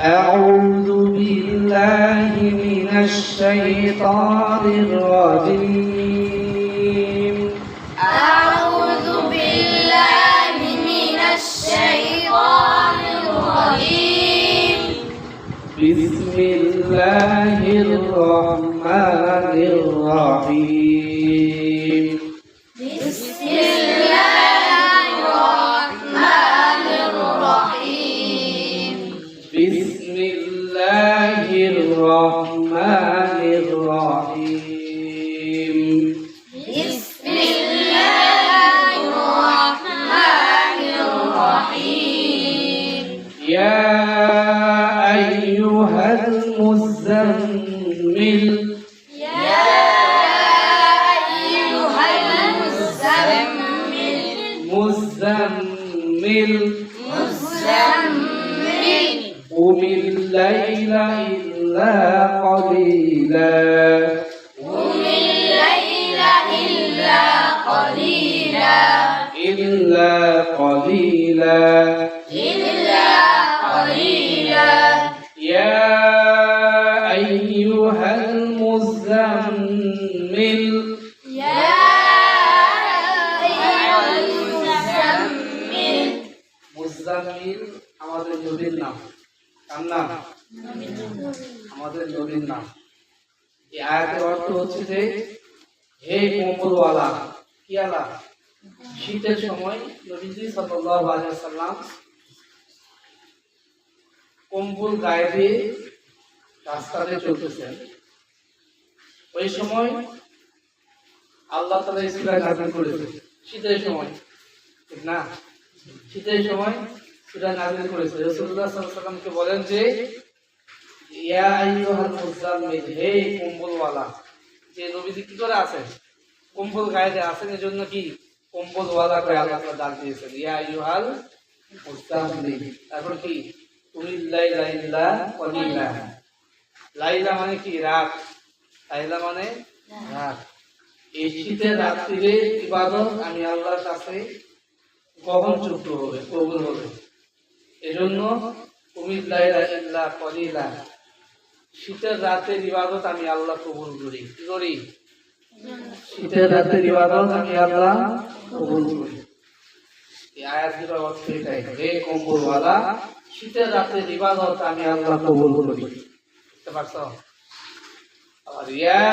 أعوذ بالله من الشيطان الرجيم أعوذ بالله من الشيطان الرجيم بسم الله الرحمن الرحيم بسم الله الرحمن الرحيم بسم الله الرحمن الرحيم بسم الله الرحمن الرحيم يا أيها المزمل يا أيها المزمل مزمل قم الليل إلا قليلا قم الليل إلا قليلا إلا قليلا إلا قليلا يا أيها المزمل يا أيها المزمل মুজাম্মিল আমাদের নবীর নাম। কার নাম? আমাদের নবীর নাম। এই আয়াতের অর্থ হচ্ছে যে হে কম্বলওয়ালা, কি আলা? শীতের সময় নবীজি সাল্লাল্লাহু আলাইহি ওয়াসাল্লাম কম্বল গায়ে দিয়ে রাস্তাতে চলতেছেন। ওই সময় আল্লাহ তাআলা এই সূরা নাযিল করেছেন। শীতের সময়, ঠিক না? শীতের সময় সূরা নাযিল করেছে। রাসূলুল্লাহ সাল্লাল্লাহু আলাইহি ওয়াসাল্লামকে বলেন যে ইয়া আইয়ুহাল মুজাম্মিল, হে কম্বলওয়ালা। যে নবীজি কি করে আছেন? কম্বল গায়ে দিয়ে আছেন, এজন্য কি কম্বলওয়ালা করে আল্লাহ তাআলা ডাক দিয়েছেন, ইয়া আইয়ুহাল মুজাম্মিল। তারপর কি কুমিল লাইলা ইল্লা কলিলা। লাইলা মানে কি? রাত। লাইলা মানে রাত। এই শীতের রাত্রিরে ইবাদত আমি আল্লাহর কাছে গ্রহণযোগ্য হবে, কবুল হবে। এজন্য কুমিল লাইলা ইল্লা কলিলা, শীতের রাতের ইবাদত আমি আল্লাহ কবুল করি। কি করি? শীতের রাতের ইবাদত আমি আল্লাহ কবুল করি। এই আয়াতগুলোর অর্থ এটাই, হে কম্বলওয়ালা, শীতের রাতের ইবাদত আমি আল্লাহ কবুল করি। বুঝতে পারছো? আর ইয়া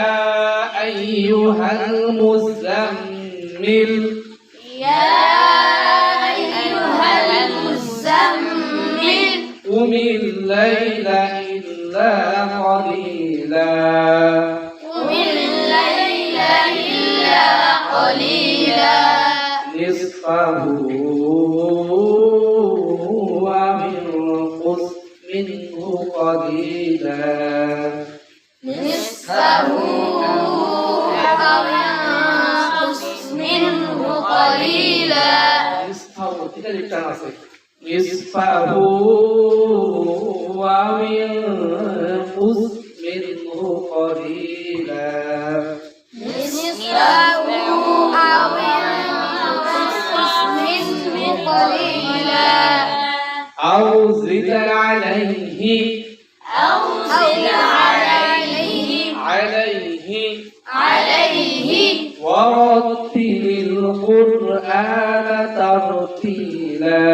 আইয়ুহাল মুজাম্মিল, يا أيها المزمل قم الليل إلا قليلا قم الليل إلا قليلا نصفه وانقص منه قليلا نصفه أو انقص منه قليلا نصفه كده লিখতে আছে نصفه وانقص منه قليلا نصفه أو انقص منه قليلا أو زد عليه أو زد عليه ورتل القرآن ترتيلا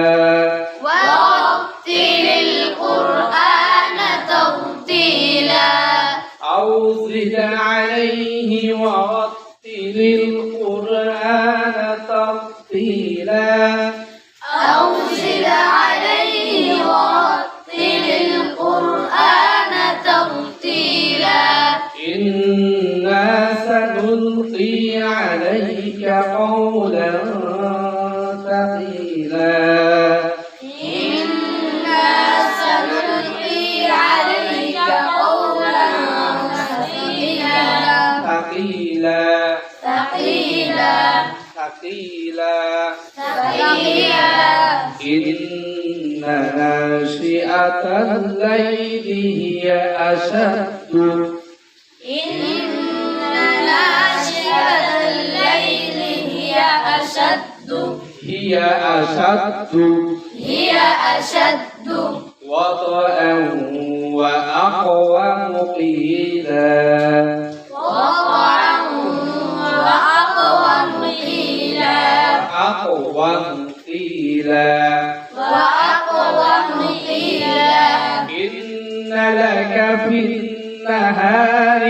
ورتل القرآن ترتيلا أو زد عليه ورتل القرآن ترتيلا أو زد عليه ورتل القرآن ترتيلا إنا سنلقي عليك قولا ثقيلا إنا سنلقي عليك قولا ثقيلا ثقيلا ثقيلا ثقيلا ثقيلا إن ناشئة الليل هي أشد إن ناشئة الليل هي أشد هي أشد هي أشد وطئا قيلا وقعا وأقوم قيلا أقوم قيلا وأقوم قيلا إن لك في النهار